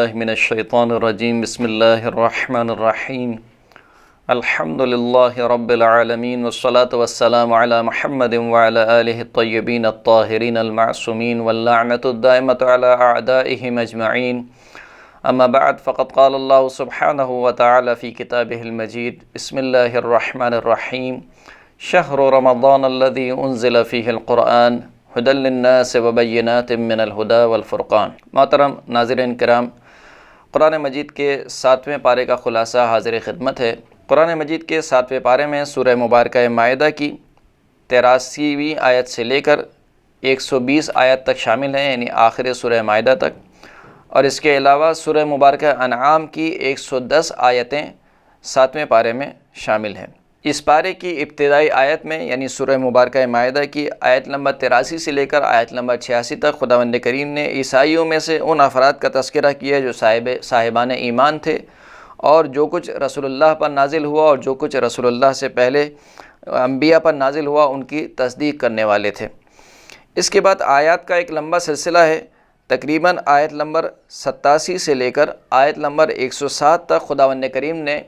باللہ من الشیطان الرجیم بسم اللہ الرحمن الرحیم الحمد للہ رب العالمین والصلاة والسلام علی محمد وعلی آلہ الطیبین الطاہرین المعصومین واللعنۃ الدائمۃ علی اعدائہم اجمعین اما بعد فقد قال اللہ سبحانہ وتعالی فی کتابہ المجید بسم اللہ الرحمن الرحیم شہر رمضان الذی انزل فیہ القرآن ہدی للناس وبینات من الہدی والفرقان۔ محترم ناظرین کرام، قرآن مجید کے 7ویں پارے کا خلاصہ حاضر خدمت ہے۔ قرآن مجید کے 7ویں پارے میں سورہ مبارکہ مائدہ کی 83ویں آیت سے لے کر 120 آیت تک شامل ہیں، یعنی آخر سورہ مائدہ تک، اور اس کے علاوہ سورہ مبارکہ انعام کی 110 آیتیں 7ویں پارے میں شامل ہیں۔ اس پارے کی ابتدائی آیت میں یعنی سورہ مبارکہ مائدہ کی آیت نمبر 83 سے لے کر آیت نمبر 86 تک خداوند کریم نے عیسائیوں میں سے ان افراد کا تذکرہ کیا جو صاحبان ایمان تھے، اور جو کچھ رسول اللہ پر نازل ہوا اور جو کچھ رسول اللہ سے پہلے انبیاء پر نازل ہوا ان کی تصدیق کرنے والے تھے۔ اس کے بعد آیات کا ایک لمبا سلسلہ ہے، تقریباً آیت نمبر 87 سے لے کر آیت نمبر 107 تک خداوند کریم نے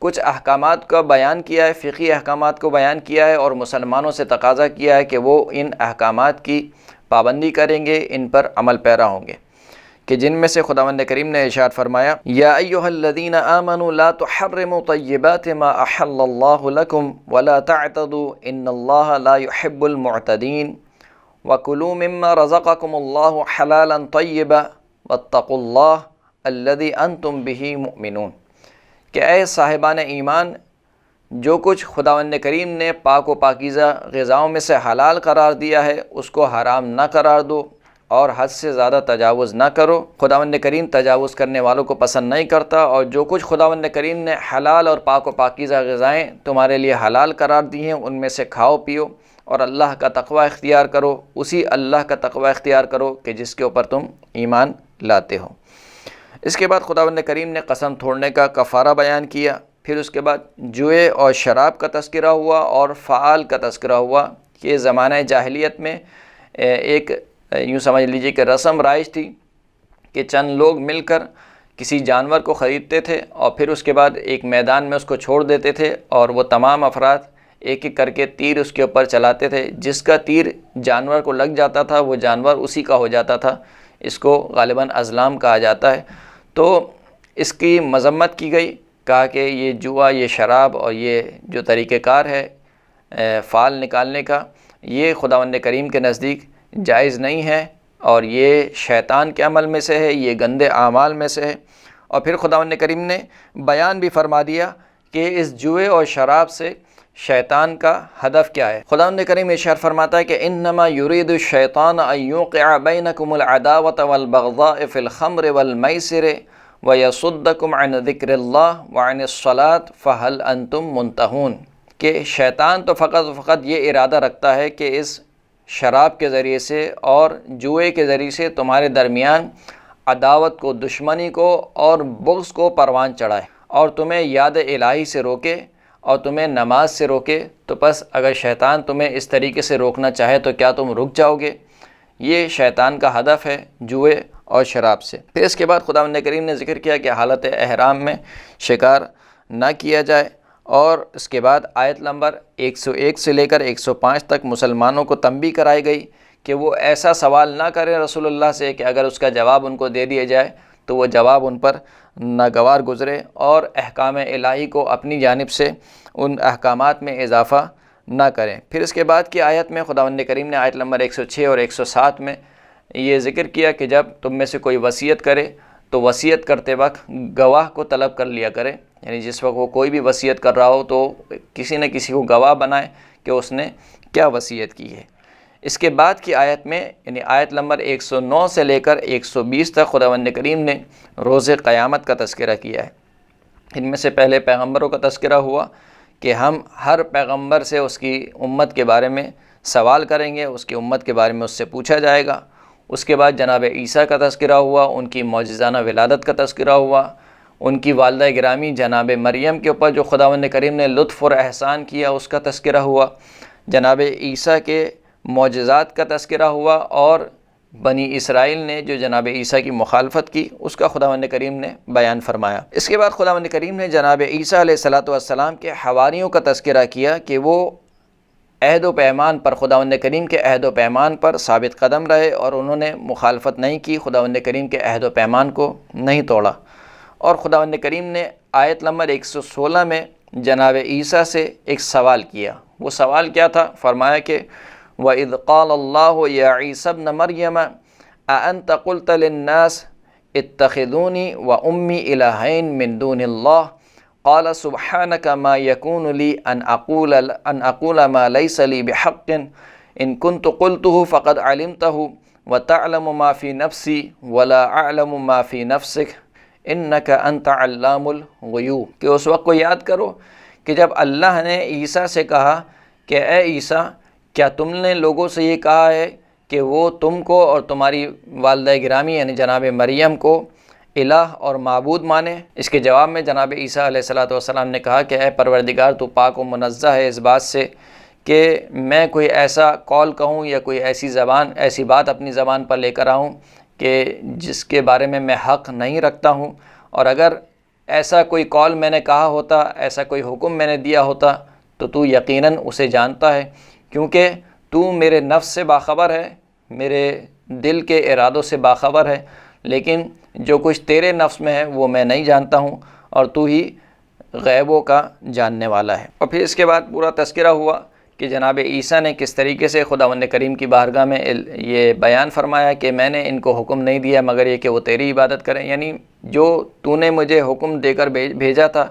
کچھ احکامات کا بیان کیا ہے، فقہی احکامات کو بیان کیا ہے، اور مسلمانوں سے تقاضا کیا ہے کہ وہ ان احکامات کی پابندی کریں گے، ان پر عمل پیرا ہوں گے، کہ جن میں سے خداوند کریم نے ارشاد فرمایا یا ایھا الذین آمنوا لا تحرموا طیبات ما احل اللہ لکم ولا تعتدوا ان اللہ لا يحب المعتدین وکلوا مما رزقکم اللہ حلالا طیبا واتقوا اللہ الذی انتم بہ مؤمنون، کہ اے صاحبان ایمان، جو کچھ خداوند کریم نے پاک و پاکیزہ غذاؤں میں سے حلال قرار دیا ہے اس کو حرام نہ قرار دو، اور حد سے زیادہ تجاوز نہ کرو۔ خداوند کریم تجاوز کرنے والوں کو پسند نہیں کرتا، اور جو کچھ خداوند کریم نے حلال اور پاک و پاکیزہ غذائیں تمہارے لیے حلال قرار دی ہیں ان میں سے کھاؤ پیو، اور اللہ کا تقوی اختیار کرو، اسی اللہ کا تقوی اختیار کرو کہ جس کے اوپر تم ایمان لاتے ہو۔ اس کے بعد خداوند کریم نے قسم توڑنے کا کفارہ بیان کیا، پھر اس کے بعد جوئے اور شراب کا تذکرہ ہوا اور فعال کا تذکرہ ہوا، کہ زمانہ جاہلیت میں ایک یوں سمجھ لیجیے کہ رسم رائج تھی کہ چند لوگ مل کر کسی جانور کو خریدتے تھے اور پھر اس کے بعد ایک میدان میں اس کو چھوڑ دیتے تھے، اور وہ تمام افراد ایک ایک کر کے تیر اس کے اوپر چلاتے تھے، جس کا تیر جانور کو لگ جاتا تھا وہ جانور اسی کا ہو جاتا تھا۔ اس کو غالباً ازلام کہا جاتا ہے۔ تو اس کی مذمت کی گئی، کہا کہ یہ جوا، یہ شراب اور یہ جو طریقہ کار ہے فال نکالنے کا، یہ خداوند کریم کے نزدیک جائز نہیں ہے، اور یہ شیطان کے عمل میں سے ہے، یہ گندے اعمال میں سے ہے۔ اور پھر خداوند کریم نے بیان بھی فرما دیا کہ اس جوئے اور شراب سے شیطان کا ہدف کیا ہے۔ خداوند کریم ارشاد فرماتا ہے کہ انما یرید الشیطان ان یوقع بینکم العداوۃ والبغضاء فی الخمر والمیسر ویصدکم عن ذکر اللہ وعن الصلاۃ فہل انتم منتہون، کہ شیطان تو فقط یہ ارادہ رکھتا ہے کہ اس شراب کے ذریعے سے اور جوئے کے ذریعے سے تمہارے درمیان عداوت کو، دشمنی کو اور بغض کو پروان چڑھائے، اور تمہیں یاد الہی سے روکے اور تمہیں نماز سے روکے۔ تو پس اگر شیطان تمہیں اس طریقے سے روکنا چاہے تو کیا تم رک جاؤ گے؟ یہ شیطان کا ہدف ہے جوئے اور شراب سے۔ پھر اس کے بعد خداوند کریم نے ذکر کیا کہ حالت احرام میں شکار نہ کیا جائے، اور اس کے بعد آیت نمبر 101 سے لے کر 105 تک مسلمانوں کو تنبیہ کرائی گئی کہ وہ ایسا سوال نہ کریں رسول اللہ سے کہ اگر اس کا جواب ان کو دے دیا جائے تو وہ جواب ان پر ناگوار گزرے، اور احکام الہی کو اپنی جانب سے ان احکامات میں اضافہ نہ کریں۔ پھر اس کے بعد کی آیت میں خداوند کریم نے آیت نمبر 106 اور 107 میں یہ ذکر کیا کہ جب تم میں سے کوئی وصیت کرے تو وصیت کرتے وقت گواہ کو طلب کر لیا کرے، یعنی جس وقت وہ کوئی بھی وصیت کر رہا ہو تو کسی نہ کسی کو گواہ بنائے کہ اس نے کیا وصیت کی ہے۔ اس کے بعد کی آیت میں یعنی آیت نمبر 109 سے لے کر 120 تک خداوند کریم نے روز قیامت کا تذکرہ کیا ہے۔ ان میں سے پہلے پیغمبروں کا تذکرہ ہوا کہ ہم ہر پیغمبر سے اس کی امت کے بارے میں سوال کریں گے، اس کی امت کے بارے میں اس سے پوچھا جائے گا۔ اس کے بعد جناب عیسیٰ کا تذکرہ ہوا، ان کی معجزانہ ولادت کا تذکرہ ہوا، ان کی والدہ گرامی جناب مریم کے اوپر جو خداوند کریم نے لطف اور احسان کیا اس کا تذکرہ ہوا، جناب عیسیٰ کے معجزات کا تذکرہ ہوا، اور بنی اسرائیل نے جو جناب عیسیٰ کی مخالفت کی اس کا خداوند کریم نے بیان فرمایا۔ اس کے بعد خداوند کریم نے جناب عیسیٰ علیہ السلام کے حواریوں کا تذکرہ کیا کہ وہ عہد و پیمان پر، خداوند کریم کے عہد و پیمان پر ثابت قدم رہے اور انہوں نے مخالفت نہیں کی، خداوند کریم کے عہد و پیمان کو نہیں توڑا۔ اور خداوند کریم نے آیت نمبر 116 میں جناب عیسیٰ سے ایک سوال کیا۔ وہ سوال کیا تھا؟ فرمایا کہ وَإِذْ قَالَ اللَّهُ يَا عِيسَى ابْنَ مَرْيَمَ أَأَنْتَ قُلْتَ لِلنَّاسِ اتَّخِذُونِي وَأُمِّي إِلَٰهَيْنِ مِن دُونِ اللَّهِ قَالَ سُبْحَانَكَ مَا يَكُونُ لِي أَنْ أَقُولَ مَا لَيْسَ لِي بِحَقٍّ إِن كُنتُ قُلْتُهُ فَقَدْ عَلِمْتَهُ وَتَعْلَمُ مَا فِي نَفْسِي وَلَا أَعْلَمُ مَا فِي نَفْسِكَ إِنَّكَ أَنْتَ عَلَّامُ الْغُیُوب۔ کہ اس وقت کو یاد کرو کہ جب اللہ نے عیسیٰ سے کہا کہ اے عیسیٰ، کیا تم نے لوگوں سے یہ کہا ہے کہ وہ تم کو اور تمہاری والدہ گرامی یعنی جناب مریم کو الہ اور معبود مانے؟ اس کے جواب میں جناب عیسیٰ علیہ السلام نے کہا کہ اے پروردگار، تو پاک و منزہ ہے اس بات سے کہ میں کوئی ایسا قول کہوں یا کوئی ایسی بات اپنی زبان پر لے کر آؤں کہ جس کے بارے میں حق نہیں رکھتا ہوں، اور اگر ایسا کوئی قول میں نے کہا ہوتا، ایسا کوئی حکم میں نے دیا ہوتا تو یقیناً اسے جانتا ہے، کیونکہ تو میرے نفس سے باخبر ہے، میرے دل کے ارادوں سے باخبر ہے، لیکن جو کچھ تیرے نفس میں ہے وہ میں نہیں جانتا ہوں، اور تو ہی غیبوں کا جاننے والا ہے۔ اور پھر اس کے بعد پورا تذکرہ ہوا کہ جناب عیسیٰ نے کس طریقے سے خداوند کریم کی بارگاہ میں یہ بیان فرمایا کہ میں نے ان کو حکم نہیں دیا مگر یہ کہ وہ تیری عبادت کریں، یعنی جو تو نے مجھے حکم دے کر بھیجا تھا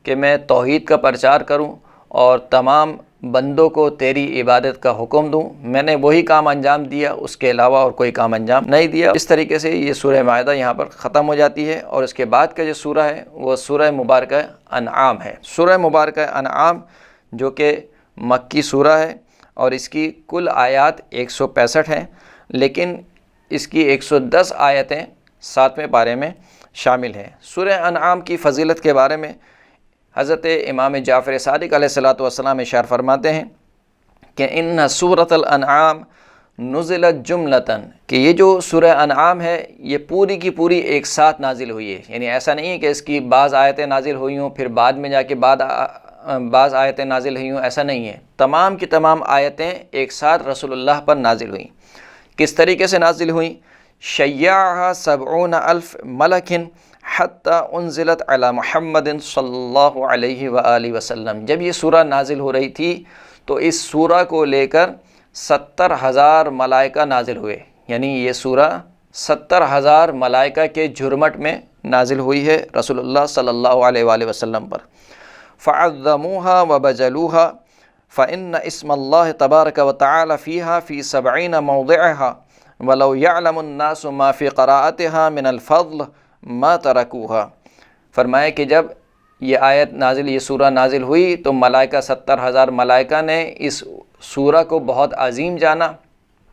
کہ میں توحید کا پرچار کروں اور تمام بندوں کو تیری عبادت کا حکم دوں، میں نے وہی کام انجام دیا، اس کے علاوہ اور کوئی کام انجام نہیں دیا۔ اس طریقے سے یہ سورہ مائدہ یہاں پر ختم ہو جاتی ہے، اور اس کے بعد کا جو سورہ ہے وہ سورہ مبارکہ انعام ہے۔ سورہ مبارکہ انعام جو کہ مکی سورہ ہے اور اس کی کل آیات 165 ہیں، لیکن اس کی 110 آیتیں 7ویں پارے میں شامل ہیں۔ سورہ انعام کی فضیلت کے بارے میں حضرت امام جعفر صادق علیہ السلام اشار فرماتے ہیں کہ ان سورۃ الانعام نزلت جملتاً، کہ یہ جو سورہ انعام ہے یہ پوری کی پوری ایک ساتھ نازل ہوئی ہے، یعنی ایسا نہیں ہے کہ اس کی بعض آیتیں نازل ہوئی ہوں پھر بعد میں جا کے بعض آیتیں نازل ہوئی ہوں، ایسا نہیں ہے، تمام کی تمام آیتیں ایک ساتھ رسول اللہ پر نازل ہوئیں۔ کس طریقے سے نازل ہوئیں؟ شیعہا 70,000 ملک حتی انزلت علی محمد صلی اللہ علیہ وآلہ وسلم۔ جب یہ سورہ نازل ہو رہی تھی تو اس سورہ کو لے کر 70,000 ملائکہ نازل ہوئے، یعنی یہ سورہ 70,000 ملائکہ کے جھرمٹ میں نازل ہوئی ہے رسول اللہ صلی اللہ علیہ وآلہ وسلم پر۔ فعظموها وبجلوها فإن اسم اللہ تبارک وتعالی فیہا فی 70 موضعها ولو یعلم الناس ما فی قراءتها من الفضل ما ترکوها۔ فرمایا کہ جب یہ آیت نازل، یہ سورہ نازل ہوئی تو ملائکہ 70,000 ملائکہ نے اس سورہ کو بہت عظیم جانا،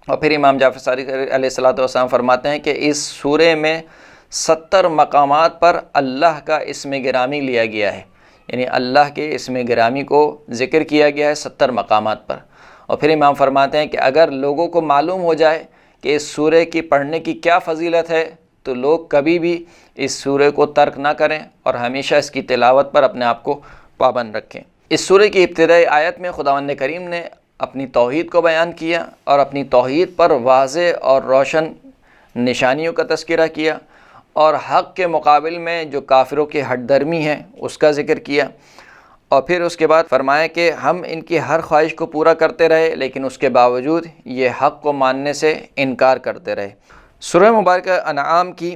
اور پھر امام جعفر صادق علیہ السلام فرماتے ہیں کہ اس سورے میں 70 مقامات پر اللہ کا اسم گرامی لیا گیا ہے، یعنی اللہ کے اسم گرامی کو ذکر کیا گیا ہے 70 مقامات پر۔ اور پھر امام فرماتے ہیں کہ اگر لوگوں کو معلوم ہو جائے کہ اس سورے کی پڑھنے کی کیا فضیلت ہے تو لوگ کبھی بھی اس سورے کو ترک نہ کریں اور ہمیشہ اس کی تلاوت پر اپنے آپ کو پابند رکھیں۔ اس سورے کی ابتدائی آیت میں خداوند کریم نے اپنی توحید کو بیان کیا اور اپنی توحید پر واضح اور روشن نشانیوں کا تذکرہ کیا، اور حق کے مقابل میں جو کافروں کی ہٹ درمی ہیں اس کا ذکر کیا، اور پھر اس کے بعد فرمایا کہ ہم ان کی ہر خواہش کو پورا کرتے رہے لیکن اس کے باوجود یہ حق کو ماننے سے انکار کرتے رہے۔ سورہ مبارکہ انعام کی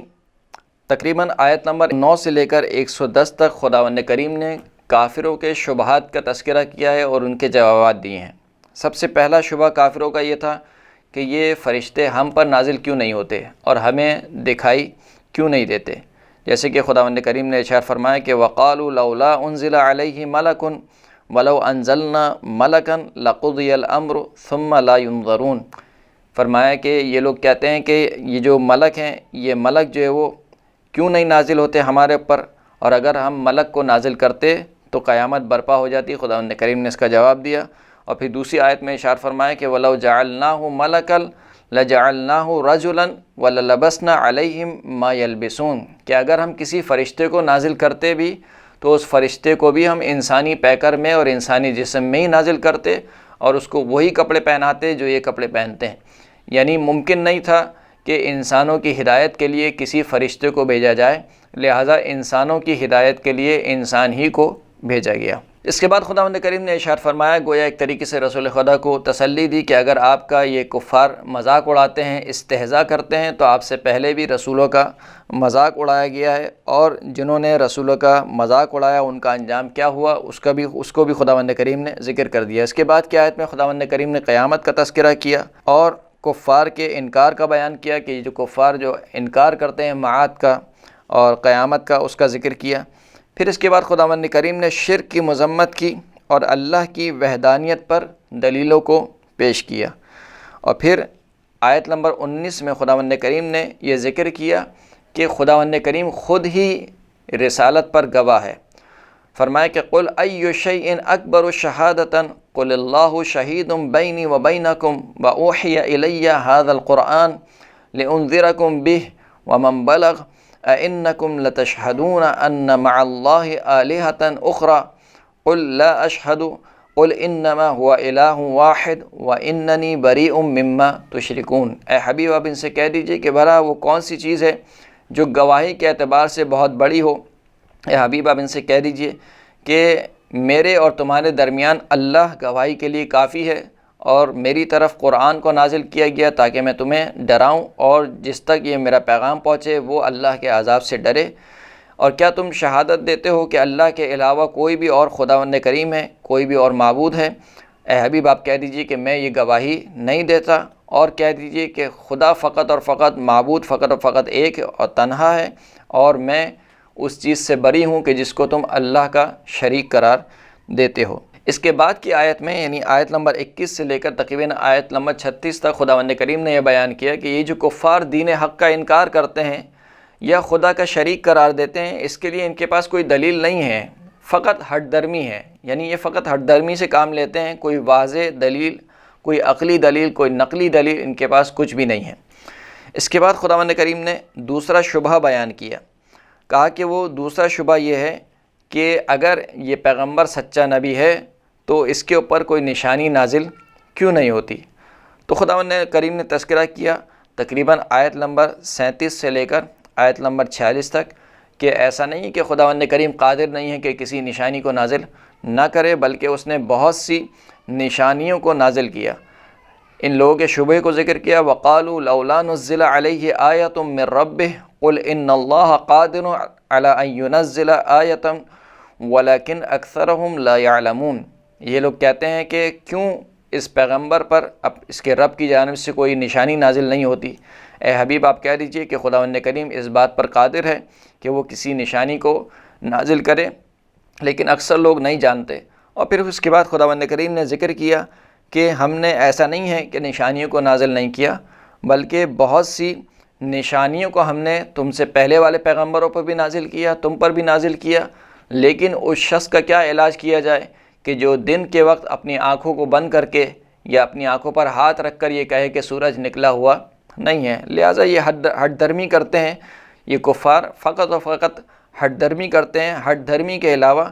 تقریباً آیت نمبر 9 سے لے کر 110 تک خداوند کریم نے کافروں کے شبہات کا تذکرہ کیا ہے اور ان کے جوابات دیے ہیں۔ سب سے پہلا شبہ کافروں کا یہ تھا کہ یہ فرشتے ہم پر نازل کیوں نہیں ہوتے اور ہمیں دکھائی کیوں نہیں دیتے، جیسے کہ خداوند کریم نے ارشاد فرمایا کہ وَقَالُوا لَوْلَا أُنزِلَ عَلَيْهِ مَلَكٌ وَلَوْ أَنزَلْنَا مَلَكًا لَقُضِيَ الْأَمْرُ ثُمَّ لَا يُنظَرُونَ۔ فرمایا کہ یہ لوگ کہتے ہیں کہ یہ جو ملک ہیں، یہ ملک جو ہے وہ کیوں نہیں نازل ہوتے ہمارے اوپر، اور اگر ہم ملک کو نازل کرتے تو قیامت برپا ہو جاتی۔ خداوند کریم نے اس کا جواب دیا، اور پھر دوسری آیت میں ارشاد فرمایا کہ وَلَوْ جَعَلْنَاهُ مَلَكًا لَجَعَلْنَاهُ رَجُلًا وَلَلَبَسْنَا عَلَيْهِمْ مَا يَلْبِسُونَ کہ اگر ہم کسی فرشتے کو نازل کرتے بھی تو اس فرشتے کو بھی ہم انسانی پیکر میں اور انسانی جسم میں ہی نازل کرتے اور اس کو وہی کپڑے پہناتے جو یہ کپڑے پہنتے ہیں. یعنی ممکن نہیں تھا کہ انسانوں کی ہدایت کے لیے کسی فرشتے کو بھیجا جائے، لہٰذا انسانوں کی ہدایت کے لیے انسان ہی کو بھیجا گیا. اس کے بعد خداوند کریم نے ارشاد فرمایا، گویا ایک طریقے سے رسول خدا کو تسلی دی کہ اگر آپ کا یہ کفار مذاق اڑاتے ہیں، استہزاء کرتے ہیں، تو آپ سے پہلے بھی رسولوں کا مذاق اڑایا گیا ہے، اور جنہوں نے رسولوں کا مذاق اڑایا ان کا انجام کیا ہوا اس کو بھی خداوند کریم نے ذکر کر دیا. اس کے بعد کی آیت میں خداوند کریم نے قیامت کا تذکرہ کیا اور کفار کے انکار کا بیان کیا کہ جو کفار جو انکار کرتے ہیں معاد کا اور قیامت کا، اس کا ذکر کیا. پھر اس کے بعد خداوند کریم نے شرک کی مذمت کی اور اللہ کی وحدانیت پر دلیلوں کو پیش کیا. اور پھر آیت نمبر 19 میں خداوند کریم نے یہ ذکر کیا کہ خداوند کریم خود ہی رسالت پر گواہ ہے. فرمایا کہ قل ای شیء اکبر شہادۃ قل اللہ شہید بینی و بینکم واوحی الی ھذا القرآن لانذرکم بہ ومن بلغ اَإِنَّكُمْ لَتَشْهَدُونَ أَنَّ مَعَ اللَّهِ آلِهَةً أُخْرَى قُلْ لَا أَشْهَدُ قُلْ إِنَّمَا هُوَ إِلَٰهٌ وَاحِدٌ وَإِنَّنِي بَرِيءٌ مِّمَّا تُشْرِكُونَ. اے حبیب آپ ان سے کہہ دیجئے کہ بھلا وہ کون سی چیز ہے جو گواہی کے اعتبار سے بہت بڑی ہو. اے حبیب آپ ان سے کہہ دیجئے کہ میرے اور تمہارے درمیان اللہ گواہی کے لیے کافی ہے، اور میری طرف قرآن کو نازل کیا گیا تاکہ میں تمہیں ڈراؤں، اور جس تک یہ میرا پیغام پہنچے وہ اللہ کے عذاب سے ڈرے. اور کیا تم شہادت دیتے ہو کہ اللہ کے علاوہ کوئی بھی اور خداوند کریم ہے، کوئی بھی اور معبود ہے؟ اے حبیب آپ کہہ دیجئے کہ میں یہ گواہی نہیں دیتا، اور کہہ دیجئے کہ خدا فقط اور فقط معبود فقط اور فقط ایک اور تنہا ہے، اور میں اس چیز سے بری ہوں کہ جس کو تم اللہ کا شریک قرار دیتے ہو. اس کے بعد کی آیت میں یعنی آیت نمبر 21 سے لے کر تقریباً آیت نمبر 36 تک خداوند کریم نے یہ بیان کیا کہ یہ جو کفار دین حق کا انکار کرتے ہیں یا خدا کا شریک قرار دیتے ہیں، اس کے لیے ان کے پاس کوئی دلیل نہیں ہے، فقط ہٹ درمی ہے. یعنی یہ فقط ہٹ درمی سے کام لیتے ہیں، کوئی واضح دلیل، کوئی عقلی دلیل، کوئی نقلی دلیل ان کے پاس کچھ بھی نہیں ہے. اس کے بعد خداوند کریم نے دوسرا شبہ بیان کیا، کہا کہ وہ دوسرا شبہ یہ ہے کہ اگر یہ پیغمبر سچا نبی ہے تو اس کے اوپر کوئی نشانی نازل کیوں نہیں ہوتی. تو خداوند کریم نے تذکرہ کیا تقریباً آیت نمبر 37 سے لے کر آیت نمبر 46 تک کہ ایسا نہیں کہ خداوند کریم قادر نہیں ہے کہ کسی نشانی کو نازل نہ کرے، بلکہ اس نے بہت سی نشانیوں کو نازل کیا. ان لوگوں کے شبہ کو ذکر کیا. وَقَالُوا لَوْلَا نُزِّلَ عَلَيْهِ آيَةٌ مِّن رَّبِّهِ قُلْ إِنَّ اللَّهَ قَادِرٌ عَلَىٰ أَن يُنَزِّلَ آيَةً وَلَكِنْ أَكْثَرُهُمْ لَا يَعْلَمُونَ. یہ لوگ کہتے ہیں کہ کیوں اس پیغمبر پر اب اس کے رب کی جانب سے کوئی نشانی نازل نہیں ہوتی. اے حبیب آپ کہہ دیجئے کہ خداوند کریم اس بات پر قادر ہے کہ وہ کسی نشانی کو نازل کرے، لیکن اکثر لوگ نہیں جانتے. اور پھر اس کے بعد خداوند کریم نے ذکر کیا کہ ہم نے ایسا نہیں ہے کہ نشانیوں کو نازل نہیں کیا، بلکہ بہت سی نشانیوں کو ہم نے تم سے پہلے والے پیغمبروں پر بھی نازل کیا، تم پر بھی نازل کیا. لیکن اس شخص کا کیا علاج کیا جائے کہ جو دن کے وقت اپنی آنکھوں کو بند کر کے یا اپنی آنکھوں پر ہاتھ رکھ کر یہ کہے کہ سورج نکلا ہوا نہیں ہے. لہٰذا یہ ہٹ درمی کرتے ہیں. یہ کفار فقط و فقط ہٹ درمی کرتے ہیں، ہٹ درمی کے علاوہ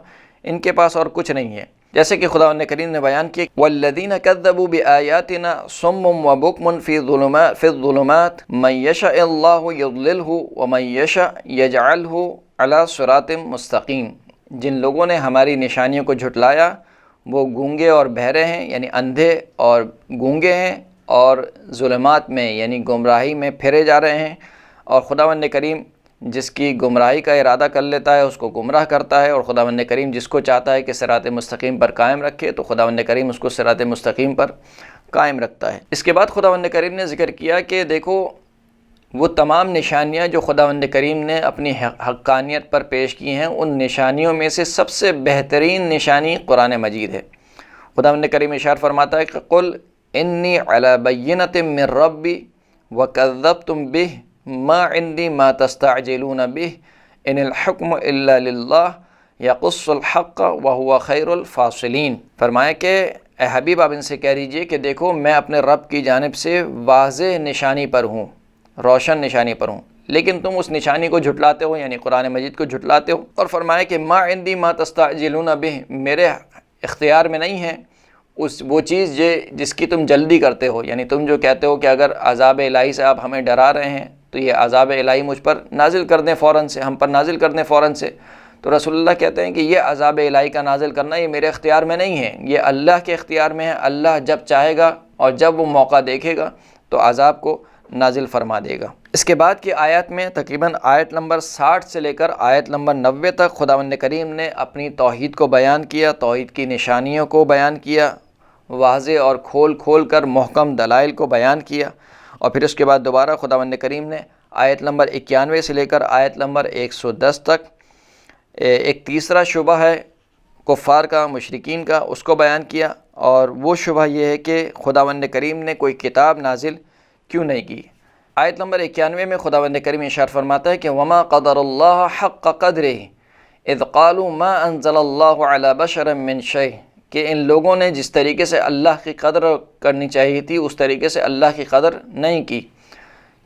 ان کے پاس اور کچھ نہیں ہے. جیسے کہ خداوند کریم نے بیان کیا وَالَّذِينَ كَذَّبُوا بِآيَاتِنَا صُمٌّ وَبُكْمٌ فِي الظُّلُمَاتِ مَن يَشَإِ اللَّهُ يُضْلِلْهُ وَمَن يَشَأْ يَجْعَلْهُ عَلَىٰ صِرَاطٍ مُسْتَقِيمٍ. جن لوگوں نے ہماری نشانیوں کو جھٹلایا وہ گونگے اور بہرے ہیں، یعنی اندھے اور گونگے ہیں، اور ظلمات میں یعنی گمراہی میں پھرے جا رہے ہیں. اور خداوند کریم جس کی گمراہی کا ارادہ کر لیتا ہے اس کو گمراہ کرتا ہے، اور خداوند کریم جس کو چاہتا ہے کہ صراط مستقیم پر قائم رکھے تو خداوند کریم اس کو صراط مستقیم پر قائم رکھتا ہے. اس کے بعد خداوند کریم نے ذکر کیا کہ دیکھو وہ تمام نشانیاں جو خداوند کریم نے اپنی حقانیت پر پیش کی ہیں، ان نشانیوں میں سے سب سے بہترین نشانی قرآن مجید ہے. خداوند کریم ارشاد فرماتا ہے کہ قل انی علی بینۃ من ربی وکذبتم بہ ما عندی ما تستعجلون بہ ان الحکم الا للہ یقص الحق وہو خیر الفاصلین. فرمایا کہ اے حبیب آپ ان سے کہہ دیجئے کہ دیکھو میں اپنے رب کی جانب سے واضح نشانی پر ہوں، روشن نشانی پر ہوں، لیکن تم اس نشانی کو جھٹلاتے ہو، یعنی قرآن مجید کو جھٹلاتے ہو۔ اور فرمایا کہ ما عندی ما تستعجلون بہ، میرے اختیار میں نہیں ہے وہ چیز جس کی تم جلدی کرتے ہو، یعنی تم جو کہتے ہو کہ اگر عذاب الہی سے آپ ہمیں ڈرا رہے ہیں تو یہ عذاب الہی مجھ پر نازل کر دیں فوراً سے، ہم پر نازل کر دیں فوراً سے۔ تو رسول اللہ کہتے ہیں کہ یہ عذاب الہی کا نازل کرنا یہ میرے اختیار میں نہیں ہے، یہ اللہ کے اختیار میں ہے۔ اللہ جب چاہے گا اور جب وہ موقع دیکھے گا تو عذاب کو نازل فرما دے گا۔ اس کے بعد کی آیت میں تقریباً آیت نمبر 60 سے لے کر آیت نمبر 90 تک خداوند کریم نے اپنی توحید کو بیان کیا، توحید کی نشانیوں کو بیان کیا، واضح اور کھول کر محکم دلائل کو بیان کیا۔ اور پھر اس کے بعد دوبارہ خداوند کریم نے آیت نمبر 91 سے لے کر آیت نمبر 110 تک ایک تیسرا شبہ ہے کفار کا، مشرکین کا، اس کو بیان کیا۔ اور وہ شبہ یہ ہے کہ خداوند کریم نے کوئی کتاب نازل کیوں نہیں کی۔ آیت نمبر 91 میں خداوند کریم ارشاد فرماتا ہے کہ وما قدر اللہ حق قدرہ اذ قالوا ما انزل اللہ علی بشر من شیء، کہ ان لوگوں نے جس طریقے سے اللہ کی قدر کرنی چاہیے تھی اس طریقے سے اللہ کی قدر نہیں کی،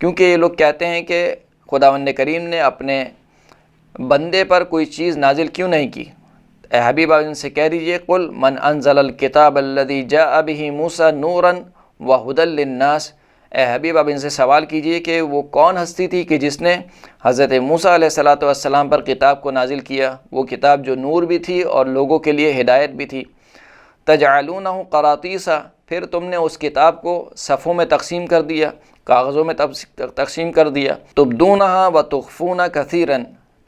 کیونکہ یہ لوگ کہتے ہیں کہ خداوند کریم نے اپنے بندے پر کوئی چیز نازل کیوں نہیں کی۔ اے حبیب آپ ان سے کہہ دیجئے قل من انزل الکتاب الذی جاء به موسیٰ نورا وہدی للناس، اے حبیب آپ ان سے سوال کیجئے کہ وہ کون ہستی تھی کہ جس نے حضرت موسیٰ علیہ السلام پر کتاب کو نازل کیا، وہ کتاب جو نور بھی تھی اور لوگوں کے لیے ہدایت بھی تھی۔ تجعلونہ قراطیسا، پھر تم نے اس کتاب کو صفوں میں تقسیم کر دیا، کاغذوں میں تقسیم کر دیا۔ تبدونہا وتخفون کثیرا،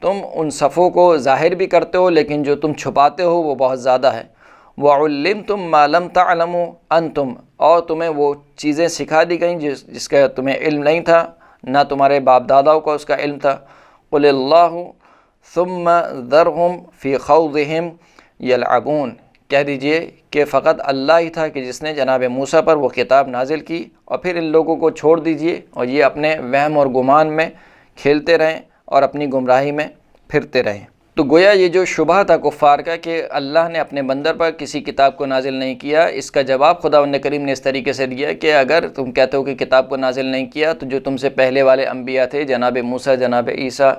تم ان صفوں کو ظاہر بھی کرتے ہو لیکن جو تم چھپاتے ہو وہ بہت زیادہ ہے۔ وَعُلِّمْتُم مَّا لَمْ تَعْلَمُوا أَنْتُمْ، اور تمہیں وہ چیزیں سکھا دی گئیں جس کا تمہیں علم نہیں تھا، نہ تمہارے باپ داداؤں کو اس کا علم تھا۔ قُلِ اللَّهُ ثُمَّ ذَرْهُمْ فِي خَوْضِهِمْ يَلْعَبُونَ، کہہ دیجئے کہ فقط اللہ ہی تھا کہ جس نے جناب موسیٰ پر وہ کتاب نازل کی، اور پھر ان لوگوں کو چھوڑ دیجئے اور یہ اپنے وہم اور گمان میں کھیلتے رہیں اور اپنی گمراہی میں پھرتے رہیں۔ تو گویا یہ جو شبہ تھا کفار کا کہ اللہ نے اپنے بندر پر کسی کتاب کو نازل نہیں کیا، اس کا جواب خداوند کریم نے اس طریقے سے دیا کہ اگر تم کہتے ہو کہ کتاب کو نازل نہیں کیا تو جو تم سے پہلے والے انبیاء تھے، جناب موسیٰ، جناب عیسیٰ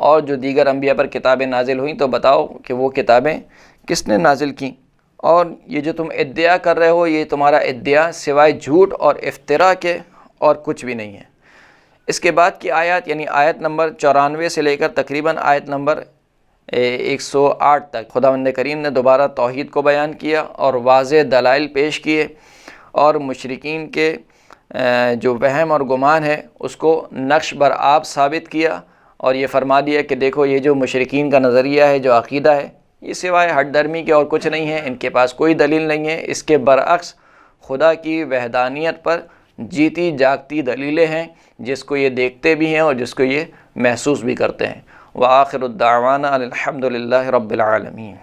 اور جو دیگر انبیاء پر کتابیں نازل ہوئیں، تو بتاؤ کہ وہ کتابیں کس نے نازل کیں؟ اور یہ جو تم ادعا کر رہے ہو یہ تمہارا ادعا سوائے جھوٹ اور افتراء کے اور کچھ بھی نہیں ہے۔ اس کے بعد کی آیات یعنی آیت نمبر 94 سے لے کر تقریباً آیت نمبر 108 تک خداوند کریم نے دوبارہ توحید کو بیان کیا اور واضح دلائل پیش کیے، اور مشرکین کے جو وہم اور گمان ہے اس کو نقش بر آب ثابت کیا، اور یہ فرما دیا کہ دیکھو یہ جو مشرکین کا نظریہ ہے، جو عقیدہ ہے، یہ سوائے ہٹ درمی کے اور کچھ نہیں ہے، ان کے پاس کوئی دلیل نہیں ہے۔ اس کے برعکس خدا کی وحدانیت پر جیتی جاگتی دلیلیں ہیں، جس کو یہ دیکھتے بھی ہیں اور جس کو یہ محسوس بھی کرتے ہیں۔ وآخر الدعوانا الحمد للہ رب العالمین۔